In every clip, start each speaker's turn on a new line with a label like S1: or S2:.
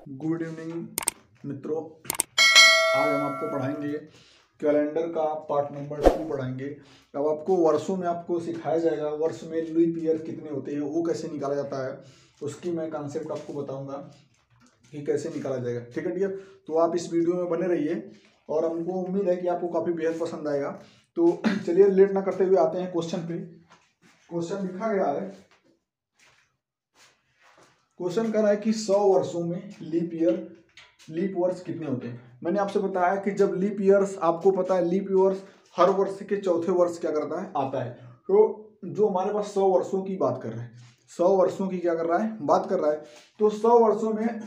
S1: Good evening मित्रों, आज हम आपको पढ़ाएंगे कैलेंडर का पार्ट नंबर 2 पढ़ाएंगे। अब आपको वर्षों में आपको सिखाया जाएगा वर्ष में लीप ईयर कितने होते हैं, वो कैसे निकाला जाता है, उसकी मैं कॉन्सेप्ट आपको बताऊंगा कि कैसे निकाला जाएगा। ठीक है, तो आप इस वीडियो में बने रहिए और हमको उम्मीद है कि आपको काफ़ी बेहद पसंद आएगा। तो चलिए लेट ना करते हुए आते हैं क्वेश्चन पे। क्वेश्चन लिखा गया है, क्वेश्चन कर रहा है कि 100 वर्षों में लीप वर्ष कितने होते हैं। मैंने आपसे बताया कि जब लीप ईयर्स, आपको पता है लीप ईयर्स हर वर्ष के चौथे वर्ष क्या करता है, आता है। तो जो हमारे पास 100 वर्षों की बात कर रहा है, 100 वर्षों की क्या कर रहा है, बात कर रहा है। तो 100 वर्षों में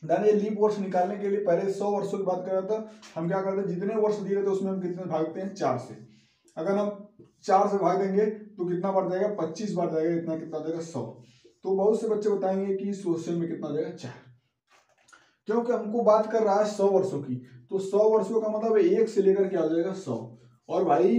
S1: यानी लीप वर्ष निकालने के लिए पहले 100 वर्षों की बात कर रहा था। हम क्या करते हैं, जितने वर्ष दिए रहते उसमें हम कितने भागते हैं, 4 से। अगर हम 4 से भाग देंगे तो कितना बढ़ जाएगा, 25 बढ़ जाएगा। इतना कितना हो जाएगा, 100। तो बहुत से बच्चे बताएंगे कि इस क्वेश्चन में कितना हो जाएगा, 4, क्योंकि हमको बात कर रहा है 100 वर्षों की। तो 100 वर्षों का मतलब 1 से लेकर क्या हो जाएगा, 100। और भाई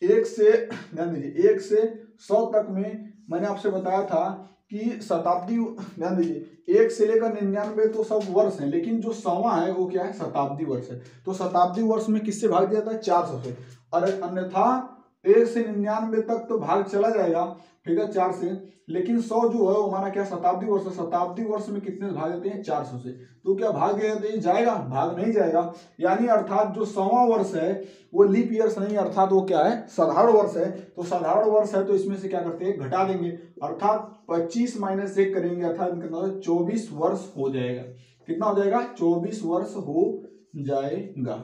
S1: 1 से, ध्यान दीजिए, 1 से 100 तक में मैंने आपसे बताया था कि शताब्दी, ध्यान दीजिए, 1 से लेकर 99 तो सब वर्ष है, लेकिन जो 100वां है वो क्या है, शताब्दी वर्ष है। तो शताब्दी वर्ष में किससे भाग दिया था, 400 से। और अन्यथा 1 से 99 तक तो भाग चला जाएगा, ठीक है, 4 से। लेकिन 100 जो है वो हमारा क्या, शताब्दी वर्ष है। शताब्दी वर्ष में कितने भाग देते हैं, 400 से। तो क्या भाग दिया तो ये जाएगा, भाग नहीं जाएगा। यानी अर्थात जो 100वां वर्ष है वो लीप ईयर्स नहीं, अर्थात वो क्या है, साधारण वर्ष है। तो साधारण वर्ष है तो इसमें से क्या करते हैं, घटा देंगे, अर्थात 25 - 1 करेंगे, अर्थात कितना 24 वर्ष हो जाएगा। कितना हो जाएगा, 24 वर्ष हो जाएगा।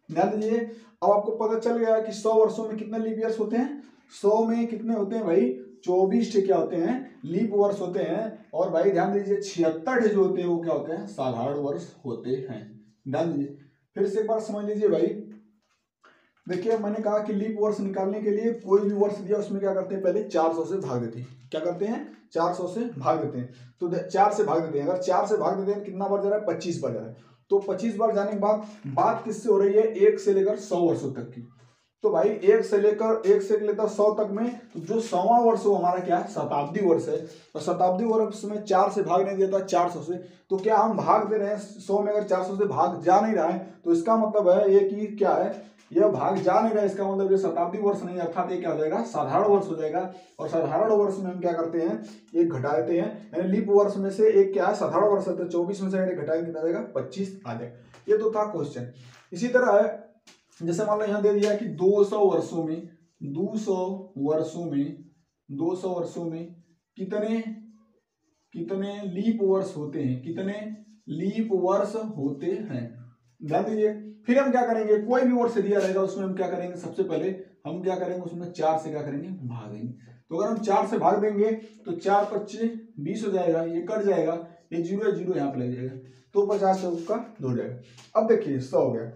S1: ध्यान दीजिए, अब आपको पता चल गया कि 100 वर्षों में कितने लीप ईयर्स होते हैं। 100 में कितने होते हैं भाई, 24 क्या होते हैं, लीप वर्ष होते हैं। और भाई ध्यान दीजिए, 76 जो होते हैं वो क्या होते हैं, साधारण वर्ष होते हैं। ध्यान दीजिए, फिर से एक बार समझ लीजिए भाई। देखिए, मैंने कहा कि लीप वर्ष निकालने के लिए कोई भी वर्ष दिया उसमें क्या करते हैं, पहले 400 से भाग देते हैं। क्या करते हैं, 400 से भाग देते हैं। तो 4 से भाग देते हैं, अगर 4 से भाग देते हैं कितना बढ़ जा रहा है, 25 बढ़ जा रहा है। तो 25 बार जाने के बाद बात किससे हो रही है, 1 से लेकर 100 वर्षों तक की। तो भाई 1 से लेकर 100 तक में तो जो 100वां वर्ष वो हमारा क्या है, शताब्दी वर्ष है। और शताब्दी वर्ष में 4 से भाग नहीं देता, 400 से। तो क्या हम भाग दे रहे हैं 100 में, अगर 400 से भाग जा नहीं रहा है तो इसका मतलब है ये कि क्या है, यह भाग जा नहीं रहा है। इसका मतलब ये शताब्दी वर्ष नहीं, अर्थात ये क्या हो जाएगा, साधारण वर्ष हो जाएगा। और साधारण वर्ष में हम क्या करते हैं, एक घटा देते हैं, यानी लीप वर्ष में से एक क्या है, साधारण वर्ष है। तो 24 में से घटाएंगे कितना आ जाएगा, 25 आ जाएगा। ये तो था क्वेश्चन। इसी तरह है, जैसे मान लो यहाँ दे दिया कि 200 वर्षों में 200 वर्षों में 200 वर्षों में कितने कितने लीप वर्ष होते हैं, कितने लीप वर्ष होते हैं। ध्यान दीजिए, फिर हम क्या करेंगे, कोई भी वर्ष दिया रहेगा उसमें हम क्या करेंगे, सबसे पहले हम क्या करेंगे, उसमें 4 से क्या करेंगे, भाग देंगे। तो अगर हम 4 से भाग देंगे तो 4 × 25 = 20 हो जाएगा, ये कट जाएगा, ये 0 0 यहाँ पे लग जाएगा, तो 50 से उसका हो जाएगा। अब देखिए 100 हो गया।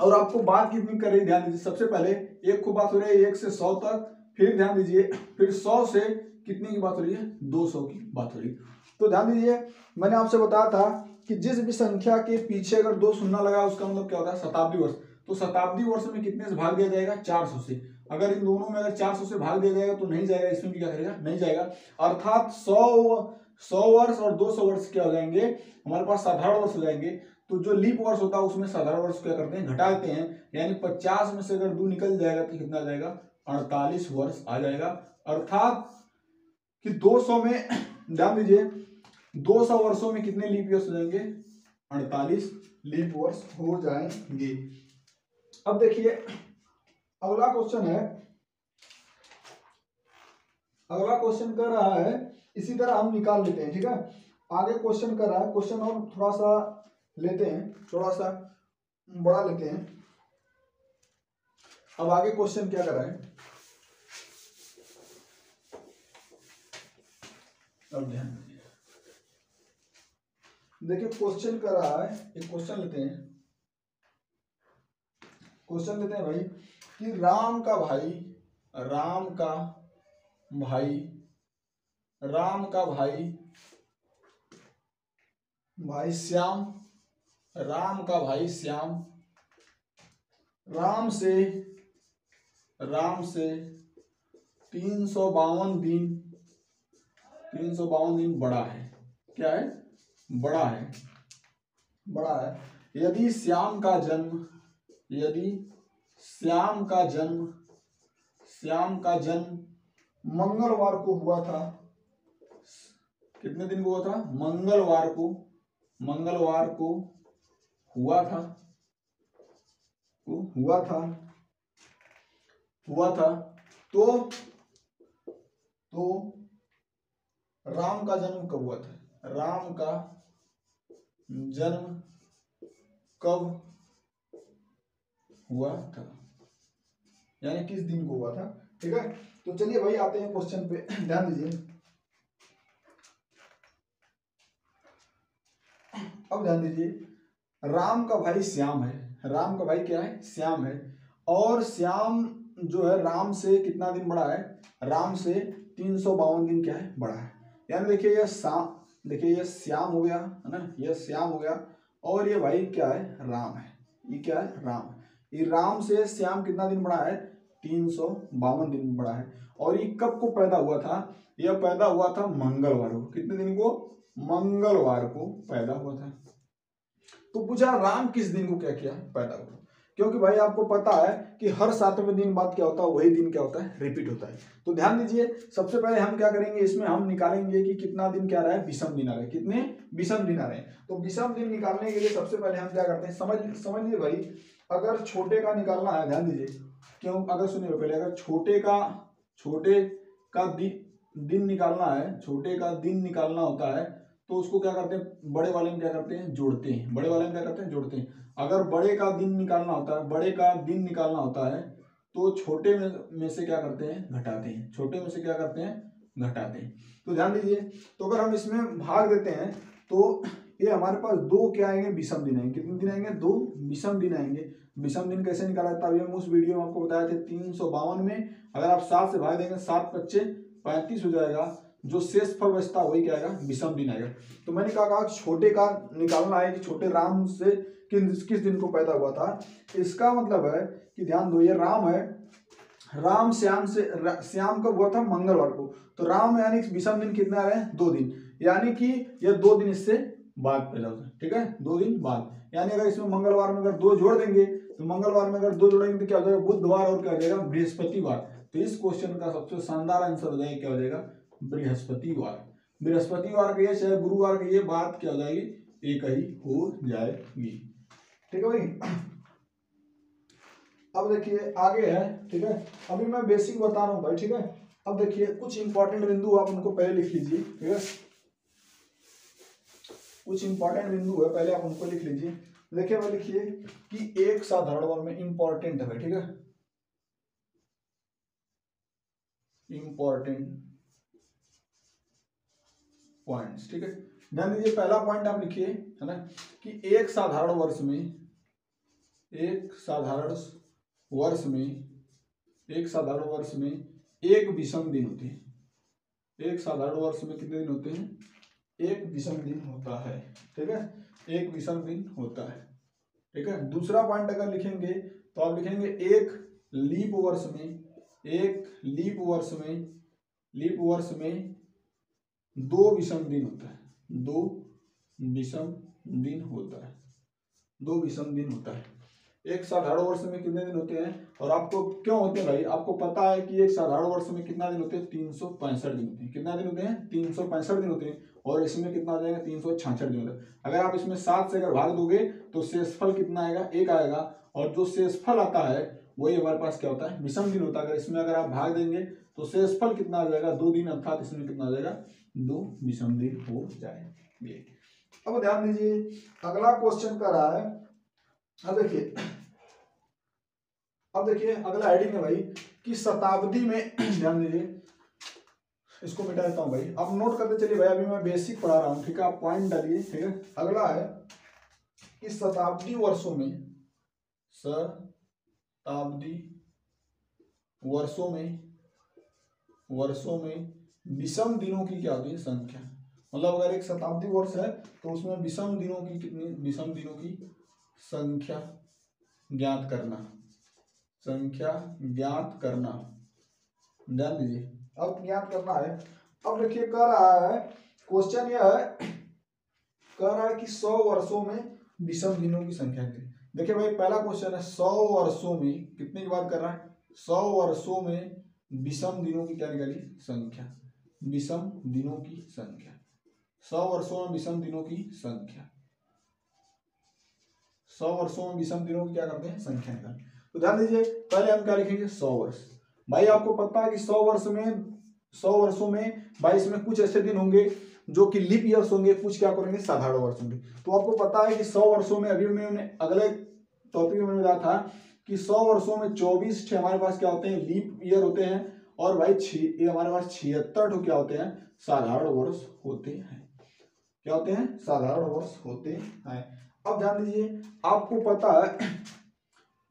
S1: और आपको बात कितनी कर रही है, ध्यान दीजिए, सबसे पहले एक को बात हो रही है 1 से 100 तक, फिर ध्यान दीजिए, फिर 100 से कितनी की बात हो रही है, 200 की बात हो रही है। तो ध्यान दीजिए, मैंने आपसे बताया था कि जिस भी संख्या के पीछे अगर 2 शून्य लगा उसका मतलब क्या होता है, शताब्दी वर्ष। तो शताब्दी वर्ष में कितने से भाग दिया जाएगा, 400 से। अगर इन दोनों में अगर 400 से भाग दिया जाएगा तो नहीं जाएगा, इसमें भी क्या करेगा, नहीं जाएगा। अर्थात 100 वर्ष और 200 वर्ष क्या हो जाएंगे, हमारे पास साधारण वर्ष हो जाएंगे। तो जो लीप वर्ष होता है उसमें साधारण वर्ष क्या करते हैं, घटा देते हैं। यानी 50 में से अगर 2 निकल जाएगा तो कितना आ जाएगा, 48 वर्ष आ जाएगा। अर्थात कि 200 में ध्यान दीजिए, 200 वर्षों में कितने लीप ईयर्स हो जाएंगे, 48 लीप वर्ष हो जाएंगे। अब देखिए अगला क्वेश्चन है, अगला क्वेश्चन कर रहा है, इसी तरह हम निकाल लेते हैं, ठीक है। आगे क्वेश्चन कर रहा है, क्वेश्चन और थोड़ा सा लेते हैं, थोड़ा सा बड़ा लेते हैं। अब आगे क्वेश्चन क्या कर रहा है, अब ध्यान देखिए, क्वेश्चन कर रहा है, एक क्वेश्चन लेते हैं, क्वेश्चन लेते हैं भाई कि राम का भाई श्याम, राम का भाई श्याम राम से 352 दिन बड़ा है। क्या है, बड़ा है, बड़ा है। यदि श्याम का जन्म मंगलवार को हुआ था, कितने दिन को हुआ था, मंगलवार को हुआ था तो राम का जन्म कब हुआ था, राम का जन्म कब हुआ था, यानी किस दिन को हुआ था। ठीक है, तो चलिए भाई आते हैं क्वेश्चन पे, ध्यान दीजिए। अब ध्यान दीजिए, राम का भाई श्याम है, राम का भाई क्या है, श्याम है, और श्याम जो है राम से कितना दिन बड़ा है, राम से 352 दिन क्या है, बड़ा है। यानी देखिए ये श्याम हो गया है ना, ये श्याम हो गया, और ये भाई क्या है, राम है, ये क्या है, राम है। ये राम से श्याम कितना दिन बड़ा है, 352 दिन बड़ा है। और ये कब को पैदा हुआ था, यह पैदा हुआ था मंगलवार को, कितने दिन को, मंगलवार को पैदा हुआ था। तो पूछा राम किस दिन को क्या किया, पैदा हुआ, क्योंकि भाई आपको पता है कि हर 7वें दिन बाद क्या होता है, वही दिन क्या होता है, रिपीट होता है। तो ध्यान दीजिए, सबसे पहले हम क्या करेंगे, इसमें हम निकालेंगे कि कितना दिन क्या रहा है, विषम दिन आ रहे, कितने विषम दिन आ रहे हैं। तो विषम दिन निकालने के लिए सबसे पहले हम क्या करते हैं, समझ लीजिए भाई, अगर छोटे का निकालना है, ध्यान दीजिए क्यों, अगर सुनिए पहले, अगर छोटे का दिन निकालना है, छोटे का दिन निकालना होता है, तो उसको क्या करते हैं, बड़े वाले में क्या करते हैं, जोड़ते हैं, बड़े वाले में क्या करते हैं, जोड़ते हैं। अगर बड़े का दिन निकालना होता है, तो छोटे में से क्या करते हैं, घटाते हैं, छोटे में से क्या करते हैं, घटाते हैं। तो ध्यान दीजिए, तो अगर हम इसमें भाग देते हैं तो ये हमारे पास 2 क्या आएंगे, विषम दिन आएंगे, कितने दिन आएंगे, 2 विषम दिन आएंगे। विषम दिन कैसे निकाला जाता है, अभी हम उस वीडियो में आपको बताए थे 352 में, अगर आप 7 से भाग देंगे, 7 × 5 = 35 हो जाएगा, जो शेष फल बचता वही क्या आएगा, विषम दिन आएगा। तो मैंने कहा छोटे का निकालना है कि छोटे राम से किस दिन को पैदा हुआ था। इसका मतलब है कि ध्यान दो, ये राम है, राम श्याम कब हुआ था, मंगलवार को, तो राम यानी विषम दिन कितना रहे, 2 दिन, यानी कि ये 2 दिन इससे बाद पैदा होता है। ठीक है, 2 दिन बाद, यानी अगर इसमें मंगलवार में अगर 2 जोड़ देंगे, तो मंगलवार में अगर 2 जोड़ेंगे तो क्या हो जाएगा, बुधवार, और क्या हो जाएगा, बृहस्पतिवार। तो इस क्वेश्चन का सबसे शानदार आंसर हो जाएगा, क्या हो जाएगा, बृहस्पतिवार। बृहस्पतिवार का ये चाहे गुरुवार की ये बात क्या हो जाएगी, एक ही हो जाएगी। ठीक है भाई, अब देखिए आगे है। ठीक है, अभी मैं बेसिक बता रहा हूँ भाई। ठीक है, अब देखिए कुछ इंपॉर्टेंट बिंदु आप उनको पहले लिख लीजिए। ठीक है, कुछ इंपॉर्टेंट बिंदु है, पहले आप उनको लिख लीजिए। देखिए भाई, लिखिए कि एक साधारण वर्ग में इंपॉर्टेंट है भाई। ठीक है, इंपॉर्टेंट पॉइंट्स। ठीक है, ध्यान दीजिए, पहला पॉइंट आप लिखिए, है ना, कि एक साधारण वर्ष में एक विषम दिन होते हैं। एक साधारण वर्ष में कितने दिन होते हैं, एक विषम दिन होता है। ठीक है, एक विषम दिन होता है। ठीक है, दूसरा पॉइंट अगर लिखेंगे तो आप लिखेंगे एक लीप वर्ष में 2 विषम दिन होता है। 2 विषम दिन होता है। एक साधारण वर्ष में कितने दिन होते हैं, और आपको क्यों होते हैं भाई, आपको पता है कि एक साधारण वर्ष में कितना दिन होते हैं, 365 दिन होते हैं। कितना दिन होते हैं, 365 दिन होते हैं, और इसमें कितना आ जाएगा, 366 दिन होता है। अगर आप इसमें 7 से अगर भाग दोगे तो शेषफल कितना आएगा, 1 आएगा, और जो शेषफल आता है वही हमारे पास क्या होता है, विषम दिन होता है। अगर इसमें अगर आप भाग देंगे तो शेषफल कितना आ जाएगा, 2 दिन, अर्थात इसमें कितना आ जाएगा, 2 विषम दिन हो जाएंगे। अब ध्यान दीजिए, अगला क्वेश्चन कर रहा है, अब देखिए अगला हेडिंग है भाई कि शताब्दी में ध्यान दीजिए, इसको मिटा देता हूं भाई, अब नोट करते चलिए भाई, अभी मैं बेसिक पढ़ा रहा हूं। ठीक है, आप पॉइंट डालिए। ठीक है, अगला है कि शताब्दी वर्षों में विषम दिनों की क्या होती है, संख्या। मतलब अगर एक शताब्दी वर्ष है तो उसमें विषम दिनों की संख्या ज्ञात करना। ध्यान दीजिए, अब ज्ञात करना है। अब देखिए कह रहा है, क्वेश्चन यह है कह रहा है कि 100 वर्षों में विषम दिनों की संख्या कितनी। देखिए भाई पहला क्वेश्चन है 100 वर्षों में कितने की बात कर रहा है, 100 वर्षों में विषम दिनों की क्या निकाली संख्या, विषम दिनों की संख्या, 100 वर्षों में विषम दिनों की संख्या, 100 वर्षों में विषम दिनों की क्या करते हैं संख्या निकालें। तो ध्यान दीजिए पहले हम क्या लिखेंगे 100 वर्ष। भाई आपको पता है कि 100 वर्षों में भाई इसमें कुछ ऐसे दिन होंगे जो कि लीप ईयर्स होंगे, कुछ क्या करेंगे साधारण वर्ष होंगे। तो आपको पता है कि 100 वर्षों में, अभी मैंने अगले टॉपिक में बताया था कि 100 वर्षों में 24 हमारे पास क्या होते हैं लीप ईयर होते हैं, और भाई ये हमारे पास 76 क्या होते हैं साधारण वर्ष होते हैं। क्या होते हैं साधारण वर्ष होते हैं। अब ध्यान दीजिए आपको पता है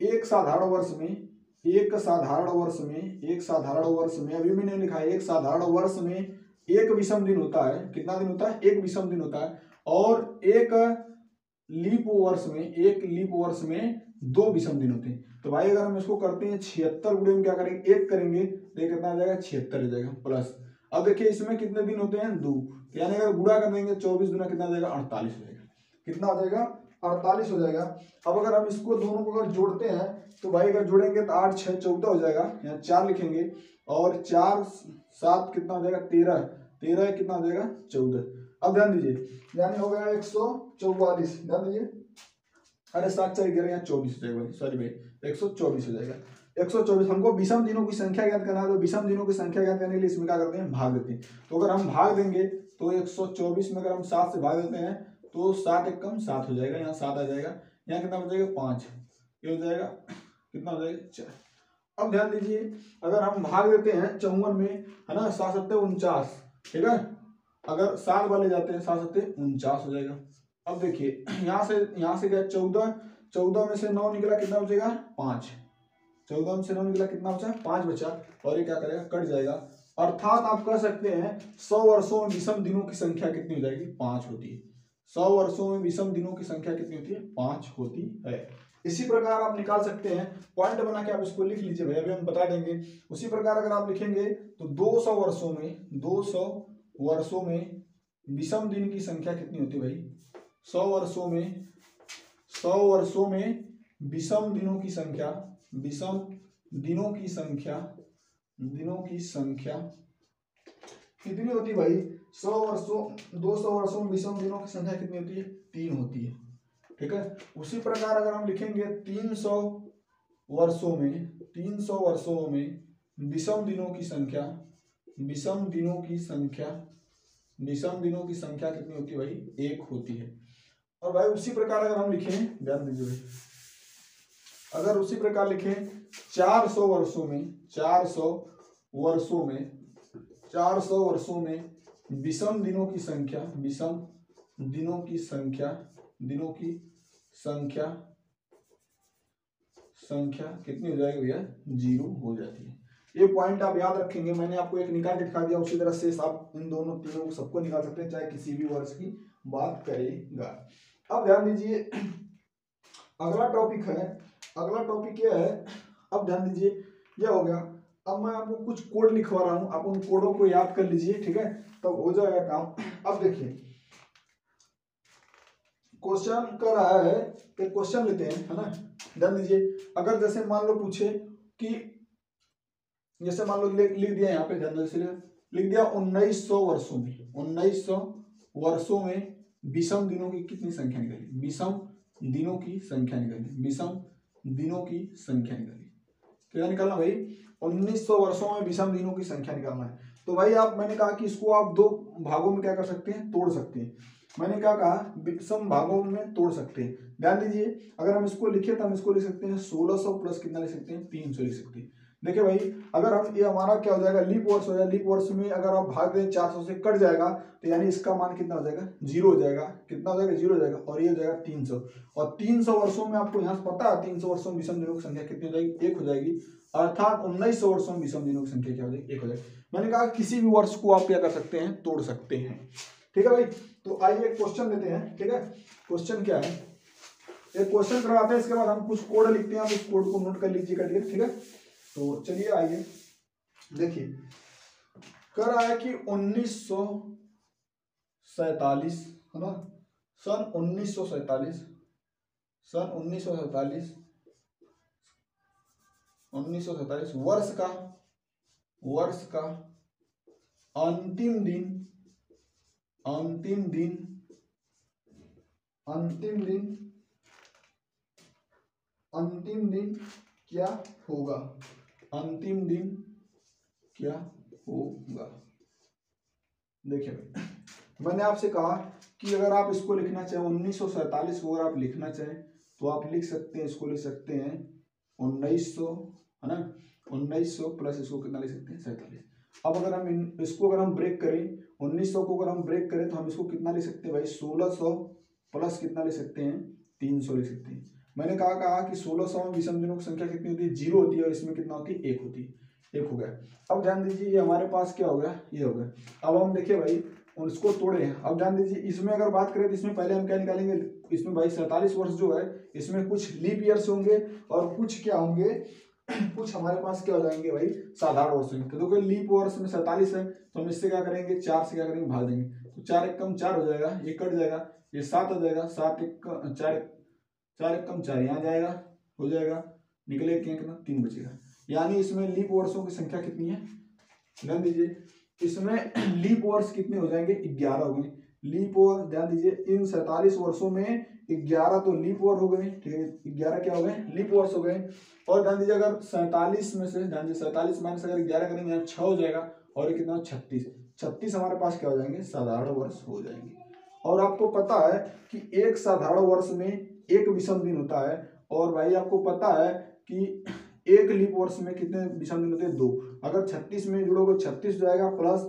S1: एक साधारण वर्ष में अभी मैंने लिखा है एक साधारण वर्ष में एक विषम दिन होता है। कितना दिन होता है, एक विषम दिन होता है। और एक लीप वर्ष में 2 विषम दिन होते हैं। तो भाई अगर हम इसको करते हैं 76 गुणे में क्या करेंगे 1 करेंगे तो ये कितना आ जाएगा 76 हो जाएगा प्लस। अब देखिए इसमें कितने दिन होते हैं 2, यानी अगर गुणा कर देंगे 24 गुना कितना आ जाएगा 48 हो जाएगा। कितना आ जाएगा 48 हो जाएगा। अब अगर हम इसको दोनों को अगर जोड़ते हैं तो भाई अगर जोड़ेंगे तो 8 6 14 हो जाएगा, यहाँ 4 लिखेंगे और 4 7 कितना हो जाएगा 13 कितना हो जाएगा 14। अब ध्यान दीजिए यानी हो गया 144। ध्यान दीजिए अरे 7 4 11 यहाँ 24 हो जाएगा, सॉरी भाई 124 हो जाएगा। 124 हमको विषम दिनों की संख्या ज्ञात करना है, तो विषम दिनों की संख्या ज्ञात करने के लिए इसमें क्या करते हैं भाग देते हैं। तो अगर हम भाग देंगे तो 124 में अगर हम 7 से भाग देते हैं तो 7 एक कम 7 हो जाएगा, यहाँ 7 आ जाएगा, यहाँ कितना हो जाएगा 5, ये हो जाएगा कितना हो जाएगा 4। अब ध्यान दीजिए अगर हम भाग देते हैं 54 में है ना 7 7 49, ठीक है, अगर 7 वाले जाते हैं 7 7 49 हो जाएगा। अब देखिए यहाँ से क्या 14 में से 9 निकला कितना बचेगा 5, 14 में से 9 निकला कितना बचा 5 बचा, और ये क्या करेगा कट जाएगा। अर्थात आप कह सकते हैं 100 वर्षों में विषम दिनों की संख्या कितनी हो जाएगी 5 होती है। 100 वर्षों में विषम दिनों की संख्या कितनी होती है 5 होती है। इसी प्रकार आप निकाल सकते हैं, पॉइंट बना के आप इसको लिख लीजिए भाई, अभी हम बता देंगे। उसी प्रकार अगर आप लिखेंगे तो 200 वर्षों में विषम दिन की संख्या कितनी होती है भाई, 100 वर्षों में विषम दिनों की संख्या कितनी होती है भाई 200 वर्षों में विषम दिनों की संख्या कितनी होती है 3 होती है, ठीक है। उसी प्रकार अगर हम लिखेंगे 300 वर्षों में विषम दिनों की संख्या कितनी होती है भाई 1 होती है। और भाई उसी प्रकार अगर हम लिखें, ध्यान दीजिए, अगर उसी प्रकार लिखें 400 वर्षों में विषम दिनों की संख्या कितनी हो जाएगी भैया 0 हो जाती है। ये पॉइंट आप याद रखेंगे, मैंने आपको एक निकाल के दिखा दिया, उसी तरह से आप इन दोनों तीनों को सबको निकाल सकते हैं चाहे किसी भी वर्ष की बात करेगा। अब ध्यान दीजिए अगला टॉपिक क्या है, अब ध्यान दीजिए ये हो गया। अब मैं आपको कुछ कोड लिखवा रहा हूं, आप उन कोडों को याद कर लीजिए, ठीक है, तब हो जाएगा काम। अब देखिए क्वेश्चन कर रहा है, एक क्वेश्चन लेते हैं, है ना। ध्यान दीजिए अगर जैसे मान लो पूछे कि जैसे मान लो लिख दिया यहाँ पे, ध्यान दीजिए लिख दिया 1900 वर्षों में विषम दिनों की कितनी संख्या निकली, विषम दिनों की संख्या निकली। क्या निकालना भाई 1900 वर्षों में विषम दिनों की संख्या निकालना है। तो भाई मैंने कहा कि इसको आप 2 भागों में क्या कर सकते हैं तोड़ सकते हैं। मैंने क्या कहा विषम भागों में तोड़ सकते हैं। ध्यान दीजिए अगर हम इसको लिखे तो हम इसको लिख सकते हैं 1600 प्लस कितना लिख सकते हैं 300 लिख सकते हैं। देखिए भाई अगर हम ये हमारा क्या हो जाएगा लीप वर्ष हो जाएगा, लीप वर्ष में अगर आप भाग दें 400 से कट जाएगा तो यानी इसका मान कितना हो जाएगा 0 हो जाएगा। कितना हो जाएगा 0 हो जाएगा, और ये हो जाएगा 300। और 300 वर्षों में आपको यहाँ से पता है 300 वर्षों में विषम दिनों की संख्या कितनी हो जाएगी 1 हो जाएगी। अर्थात 1900 वर्षों में विषम दिनों की संख्या क्या हो जाएगी 1 हो जाएगी। मैंने कहा किसी भी वर्ष को आप क्या कर सकते हैं तोड़ सकते हैं, ठीक है भाई। तो आइए क्वेश्चन लेते हैं, ठीक है। क्वेश्चन क्या है, एक क्वेश्चन करवाते हैं, इसके बाद हम कुछ कोड लिखते हैं, आप उस कोड को नोट कर लीजिएगा, ठीक है। तो चलिए आइए देखिए कह रहा है कि 1947 है ना सन 1947 वर्ष का अंतिम दिन क्या होगा? देखिए भाई, मैंने आपसे कहा कि अगर आप इसको लिखना चाहें 1947 को अगर आप लिखना चाहें तो आप लिख सकते हैं, इसको लिख सकते हैं 1900, है ना, 1900 प्लस इसको कितना लिख सकते हैं 47। अब अगर हम इसको अगर हम ब्रेक करें, 1900 को अगर हम ब्रेक करें तो हम इसको कितना लिख सकते हैं भाई, 1600 प्लस कितना लिख सकते हैं 300 लिख सकते हैं। मैंने कहा कि 1600 में विषम दिनों की संख्या कितनी होती है, 0 होती है, और इसमें कितना होती है, 1 होती है। 1 हो गया। अब ध्यान दीजिए ये हमारे पास क्या हो गया, ये हो गया। अब हम देखिए भाई उसको तोड़े हैं। अब ध्यान दीजिए इसमें अगर बात करें तो इसमें पहले हम क्या निकालेंगे, इसमें भाई 47 वर्ष जो है इसमें कुछ लीप ईयर्स होंगे और कुछ क्या होंगे, कुछ हमारे पास क्या हो जाएंगे भाई साधारण वर्ष होंगे। तो देखो लीप वर्ष में 47 है तो हम इससे क्या करेंगे, 4 से क्या करेंगे, भाग देंगे। तो 4 एकम 4 हो जाएगा, ये कट जाएगा, ये 7 हो जाएगा, 7 एक 4 एकम 4 यहाँ जाएगा, हो जाएगा, निकले कितना 3 बचेगा। यानी इसमें लीप वर्षों की संख्या कितनी है, ध्यान दीजिए इसमें लीप वर्ष कितने हो जाएंगे, 11 हो गए। लीप वर्ष ध्यान दीजिए इन 47 वर्षों में 11 तो लीप वर्ष हो गए, ठीक है, 11 क्या हो गए, लीप वर्ष हो गए। और ध्यान दीजिए अगर 47 में से ध्यान दीजिए 47 माइनस अगर 11 करेंगे यहाँ 6 हो जाएगा, और ये कितना 36 हमारे पास क्या हो जाएंगे, साधारण वर्ष हो जाएंगे। और आपको पता है कि एक साधारण वर्ष में एक विषम दिन होता है, और भाई आपको पता है कि एक लीप वर्ष में कितने विषम दिन होते हैं, 2। अगर 36 में जुड़ोगे 36 हो जाएगा, प्लस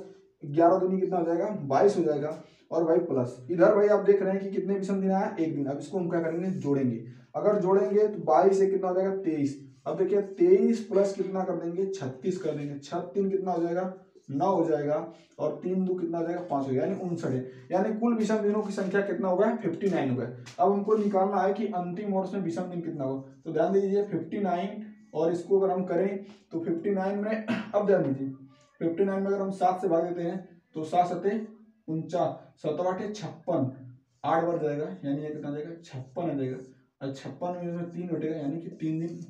S1: 11 दूनी कितना हो जाएगा, 22 हो जाएगा, और भाई प्लस इधर भाई आप देख रहे हैं कि कितने विषम दिन आया, 1 दिन। अब इसको हम क्या करेंगे, जोड़ेंगे। अगर जोड़ेंगे तो 22 से कितना हो जाएगा, 23। अब देखिए 23 प्लस कितना कर देंगे, 36 कर देंगे। 36 कितना हो जाएगा, 9 हो जाएगा, और 3 2 कितना हो जाएगा, 5 हो जाएगा, यानी 59। यानी कुल विषम दिनों की संख्या कितना होगा, 59 होगा। अब हमको निकालना है कि अंतिम वर्ष में विषम दिन कितना होगा। तो ध्यान दीजिए 59, और इसको अगर हम करें तो 59 में अब ध्यान दीजिए 59 में अगर हम 7 से भाग देते हैं तो 7 सते 49, 7 8 56, 8 बढ़ जाएगा, यानी ये कितना जाएगा, 56 आ जाएगा। और 56 में 3 घटेगा, यानी कि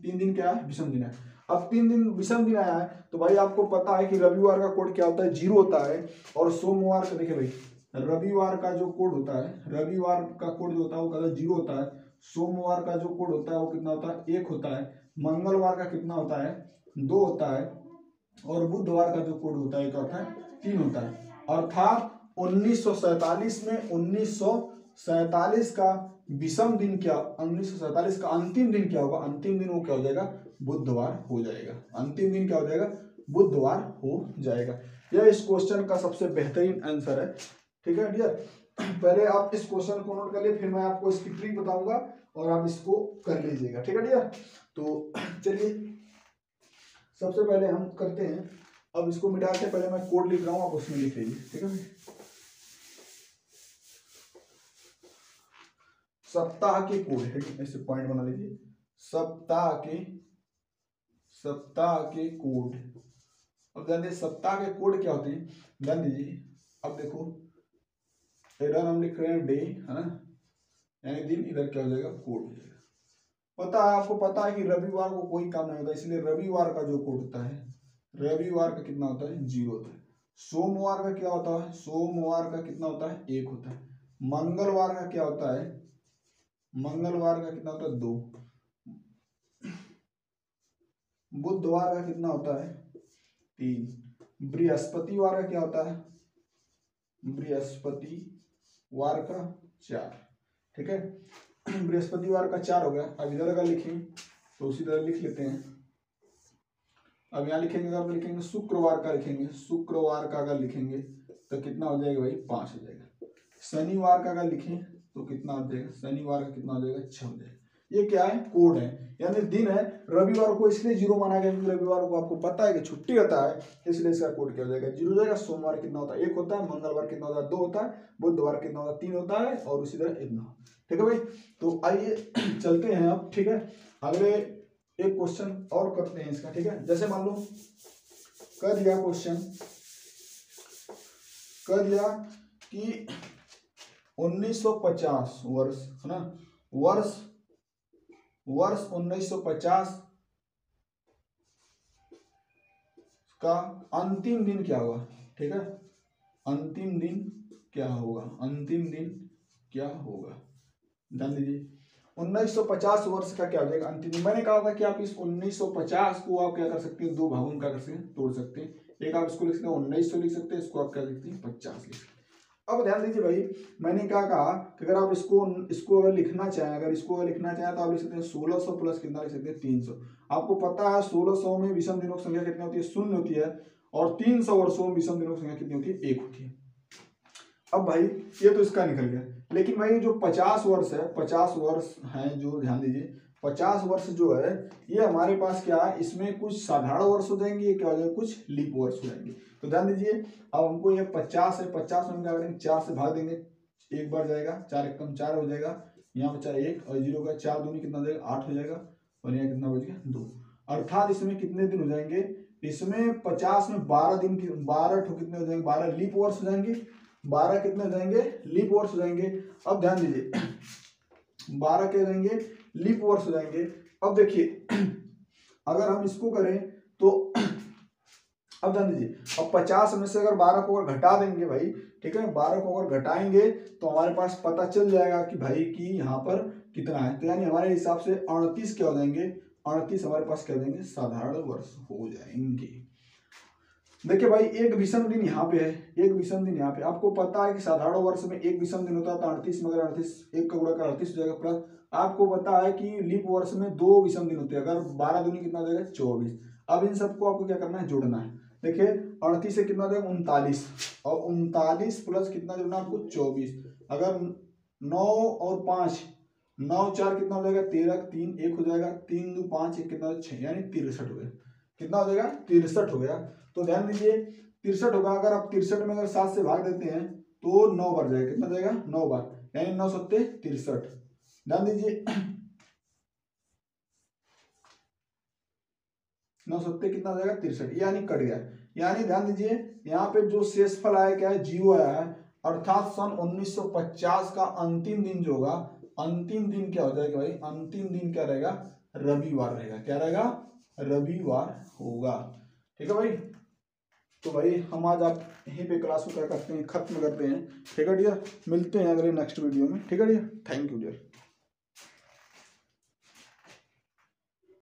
S1: 3 दिन क्या है, विषम दिन है। अब 3 दिन विषम दिन आया है तो भाई आपको पता है कि रविवार का कोड क्या होता है, 0 होता है, और सोमवार का देखिए भाई रविवार का जो कोड होता है, रविवार का कोड जो होता है वो कहता है 0 होता है। सोमवार का जो कोड होता है वो कितना होता है, 1 होता है। मंगलवार का कितना होता है, 2 होता है, और बुधवार का जो कोड होता है क्या होता है, 3 होता है। अर्थात 1947 में 1947 का विषम दिन क्या, 1947 का अंतिम दिन क्या होगा, अंतिम दिन वो क्या हो जाएगा, बुधवार हो जाएगा। अंतिम दिन क्या हो जाएगा, बुधवार हो जाएगा। यह इस क्वेश्चन का सबसे बेहतरीन आंसर है, ठीक है डियर। पहले आप इस क्वेश्चन को नोट कर लिए, फिर मैं आपको इसकी ट्रिक बताऊंगा और आप इसको कर लीजिएगा, ठीक है डियर। तो चलिए सबसे पहले हम करते हैं, अब इसको मिटा के पहले मैं कोड लिख रहा हूं, आप उसमें लिख लीजिए, ठीक है। सप्ताह के कोड है, ऐसे पॉइंट बना लीजिए, सप्ताह के कोड। अब ध्यान दीजिए सप्ताह के कोड क्या होते हैं, ध्यान दीजिए। अब देखो इधर हम लिख रहे हैं डे, है ना, यानी दिन, इधर क्या हो जाएगा, कोड हो जाएगा। पता है, आपको पता है कि रविवार को कोई काम नहीं होता, इसलिए रविवार का जो कोड होता है, रविवार का कितना होता है, 0 होता है। सोमवार का क्या होता है, सोमवार का कितना होता है, 1 होता है। मंगलवार का क्या होता है, मंगलवार का कितना होता है, 2। बुधवार का कितना होता है, 3। बृहस्पतिवार का क्या होता है, बृहस्पतिवार का 4, ठीक है। बृहस्पतिवार का 4 हो गया। अब इधर अगर लिखें तो उसी तरह लिख लेते हैं। अब यहाँ लिखेंगे, अगर लिखेंगे शुक्रवार का, लिखेंगे शुक्रवार का अगर लिखेंगे तो कितना हो जाएगा भाई, 5 हो जाएगा। शनिवार का अगर लिखें तो कितना हो जाएगा, शनिवार का कितना हो जाएगा, 6 हो जाएगा। ये क्या है, कोड है, यानी दिन है। रविवार को इसलिए 0 माना गया क्योंकि रविवार को आपको पता है कि छुट्टी रहता है, इसलिए इसका कोड क्या हो जाएगा, 0 हो जाएगा। सोमवार कितना होता है, 1 होता है। मंगलवार कितना होता है, 2 होता है। बुधवार कितना होता है, 3 होता है, और उसी तरह इतना, ठीक है भाई। तो आइए चलते हैं अब, ठीक है, अगले एक क्वेश्चन और करते हैं इसका, ठीक है। जैसे मान लो कर दिया क्वेश्चन, कर दिया कि 1950 वर्ष है ना, वर्ष 1950 का अंतिम दिन क्या होगा, ठीक है, अंतिम दिन क्या होगा, अंतिम दिन क्या होगा, ध्यान दीजिए 1950 वर्ष का क्या हो जाएगा अंतिम दिन। मैंने कहा था कि आप इस 1950 को आप क्या कर सकते हैं, दो भागों में क्या कर सकते हैं, तोड़ सकते हैं। एक आप इसको लिख सकते हैं 1900 लिख सकते हैं, इसको आप क्या लिखते हैं 50 लिख सकते हैं। अब ध्यान दीजिए भाई, मैंने क्या कहा कि अगर आप इसको अगर लिखना चाहें, तो आप लिख सकते हैं 1600 प्लस कितना लिख सकते हैं 300। आपको पता है 1600 में विषम दिनों की संख्या कितनी होती है, 0 होती है, और 300 वर्षों में विषम दिनों की संख्या कितनी होती है, 1 होती है। अब भाई ये तो इसका निकल गया, लेकिन भाई जो 50 वर्ष है, 50 वर्ष है जो, ध्यान दीजिए 50 वर्ष जो है ये हमारे पास क्या है, इसमें कुछ साधारण वर्ष हो जाएंगे, ये क्या हो जाएगा, कुछ लीप वर्ष हो जाएंगे। तो ध्यान दीजिए अब हमको ये 50 है, 50 में हम क्या करेंगे, 4 से भाग देंगे, एक बार जाएगा, 4 एकम 4 हो जाएगा, यहाँ बचा 1 और 0 का 4 दूनी कितना हो जाएगा 8 हो जाएगा, और यहाँ कितना बच गया 2। अर्थात इसमें कितने दिन हो जाएंगे, इसमें 50 में 12 दिन की 12 कितने हो जाएंगे, 12 लीप वर्ष हो जाएंगे, 12 कितने हो जाएंगे, लीप वर्ष हो जाएंगे। अब ध्यान दीजिए 12 क्या हो जाएंगे, लीप वर्ष हो जाएंगे। अब देखिए अगर हम इसको करें तो अब ध्यान दीजिए, अब 50 में से अगर 12 को अगर घटा देंगे भाई, ठीक है, 12 को अगर घटाएंगे तो हमारे पास पता चल जाएगा कि भाई कि यहाँ पर कितना है। तो यानी हमारे हिसाब से 38 क्या हो जाएंगे, 38 हमारे पास क्या हो जाएंगे, साधारण वर्ष हो जाएंगे। देखिए भाई एक विषम दिन यहाँ पे है, एक विषम दिन यहाँ पे, आपको पता है कि साधारण वर्ष में एक विषम दिन होता है, तो 38 में अगर 38 एक का गुणा कर 38 हो जाएगा, प्लस आपको पता है कि लीप वर्ष में 2 विषम दिन होते हैं, अगर 12 दूनी कितना हो जाएगा 24। अब इन सबको आपको क्या करना है, जोड़ना है। देखिए 38 से कितना हो जाएगा 39, और 39 प्लस कितना जोड़ना है आपको 24। अगर 9 और 5, 9 4 कितना हो जाएगा 13, 3 1 हो जाएगा, 3 2 5 1 कितना 6, यानी 63 हो गया। कितना हो जाएगा 63 हो गया। तो ध्यान दीजिए 63 होगा, अगर आप 63 में अगर 7 से भाग देते हैं तो 9 बार जाएगा, कितना जाएगा 9 बार, यानी 9 सत्ते 63। ध्यान दीजिए 9 सत्ते कितना जाएगा 63, यानी कट गया। यानी ध्यान दीजिए यहाँ पे जो शेषफल आया क्या है, 0 आया है, अर्थात सन 1950 का अंतिम दिन जो होगा, अंतिम दिन क्या हो जाएगा भाई, अंतिम दिन क्या रहेगा, रविवार रहेगा। क्या रहेगा, रविवार होगा। ठीक है भाई, तो भाई हम आज आप यहीं पे क्लास को क्या करते हैं, खत्म करते हैं। ठीक है डियर, मिलते हैं अगले नेक्स्ट वीडियो में। ठीक है डियर, थैंक यू डियर।